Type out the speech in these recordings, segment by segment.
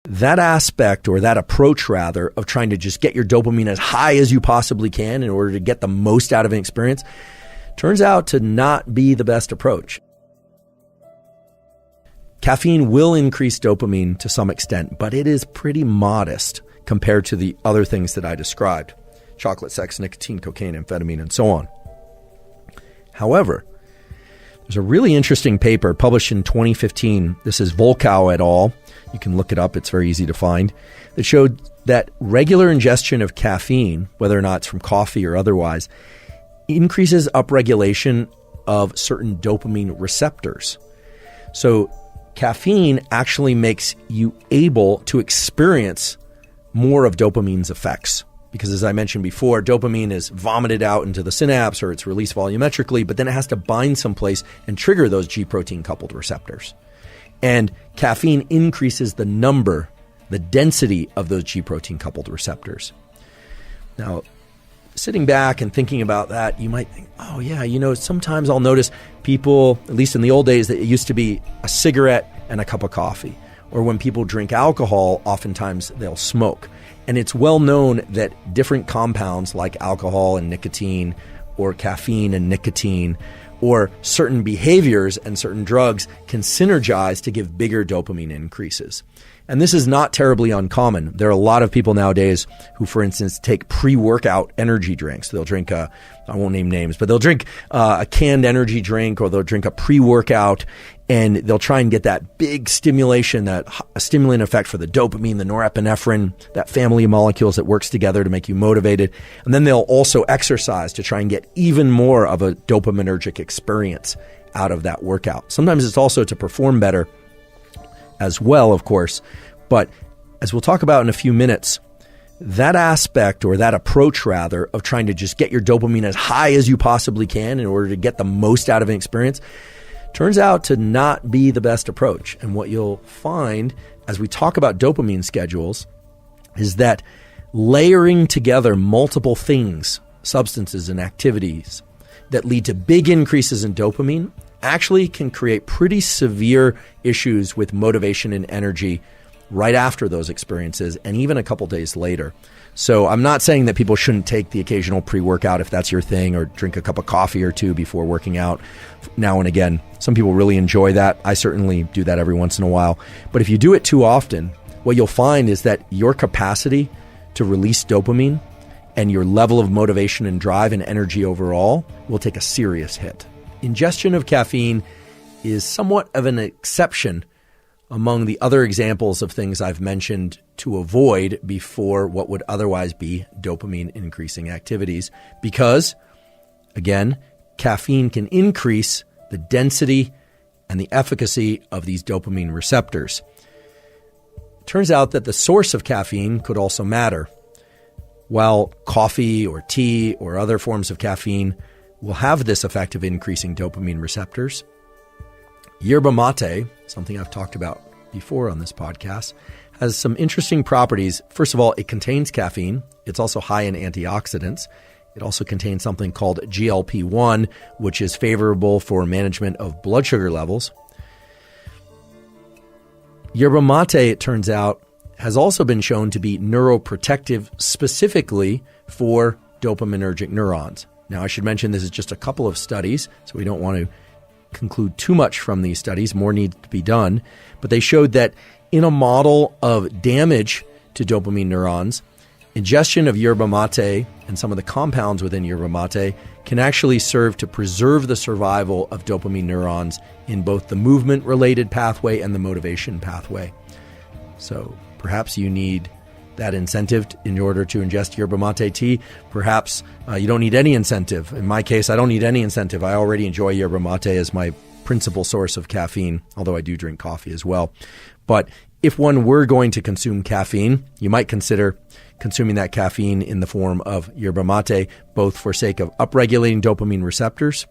that aspect, or that approach rather, of trying to just get your dopamine as high as you possibly can in order to get the most out of an experience turns out to not be the best approach. Caffeine will increase dopamine to some extent, but it is pretty modest compared to the other things that I described: chocolate, sex, nicotine, cocaine, amphetamine, and so on. However, there's a really interesting paper published in 2015. This is Volkow et al. You can look it up. It's very easy to find. That showed that regular ingestion of caffeine, whether or not it's from coffee or otherwise, increases upregulation of certain dopamine receptors. So caffeine actually makes you able to experience more of dopamine's effects. Because as I mentioned before, dopamine is vomited out into the synapse or it's released volumetrically, but then it has to bind someplace and trigger those G protein coupled receptors. And caffeine increases the number, the density of those G protein coupled receptors. Now, sitting back and thinking about that, you might think, oh yeah, sometimes I'll notice people, at least in the old days, that it used to be a cigarette and a cup of coffee. Or when people drink alcohol, oftentimes they'll smoke. And it's well known that different compounds like alcohol and nicotine, or caffeine and nicotine, or certain behaviors and certain drugs can synergize to give bigger dopamine increases. And this is not terribly uncommon. There are a lot of people nowadays who, for instance, take pre-workout energy drinks. They'll drink I won't name names, but they'll drink a canned energy drink, or they'll drink a pre-workout, and they'll try and get that big stimulation, that stimulant effect for the dopamine, the norepinephrine, that family of molecules that works together to make you motivated. And then they'll also exercise to try and get even more of a dopaminergic experience out of that workout. Sometimes it's also to perform better as well, of course. But as we'll talk about in a few minutes, that aspect, or that approach rather, of trying to just get your dopamine as high as you possibly can in order to get the most out of an experience turns out to not be the best approach. And what you'll find as we talk about dopamine schedules is that layering together multiple things, substances and activities that lead to big increases in dopamine actually can create pretty severe issues with motivation and energy right after those experiences, and even a couple days later. So I'm not saying that people shouldn't take the occasional pre-workout if that's your thing, or drink a cup of coffee or two before working out now and again. Some people really enjoy that. I certainly do that every once in a while. But if you do it too often, what you'll find is that your capacity to release dopamine and your level of motivation and drive and energy overall will take a serious hit. Ingestion of caffeine is somewhat of an exception among the other examples of things I've mentioned to avoid before what would otherwise be dopamine increasing activities, because, again, caffeine can increase the density and the efficacy of these dopamine receptors. Turns out that the source of caffeine could also matter. While coffee or tea or other forms of caffeine will have this effect of increasing dopamine receptors, yerba mate, something I've talked about before on this podcast, has some interesting properties. First of all, it contains caffeine. It's also high in antioxidants. It also contains something called GLP-1, which is favorable for management of blood sugar levels. Yerba mate, it turns out, has also been shown to be neuroprotective specifically for dopaminergic neurons. Now, I should mention this is just a couple of studies, so we don't want to conclude too much from these studies. More needs to be done. But they showed that in a model of damage to dopamine neurons, ingestion of yerba mate and some of the compounds within yerba mate can actually serve to preserve the survival of dopamine neurons in both the movement-related pathway and the motivation pathway. So perhaps you need that incentive in order to ingest yerba mate tea. Perhaps you don't need any incentive. In my case, I don't need any incentive. I already enjoy yerba mate as my principal source of caffeine, although I do drink coffee as well. But if one were going to consume caffeine, you might consider consuming that caffeine in the form of yerba mate, both for sake of upregulating dopamine receptors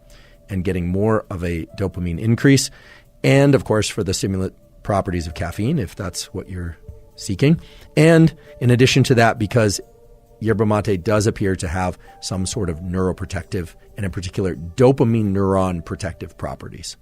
and getting more of a dopamine increase, and of course for the stimulant properties of caffeine, if that's what you're seeking. And in addition to that, because yerba mate does appear to have some sort of neuroprotective and in particular dopamine neuron protective properties.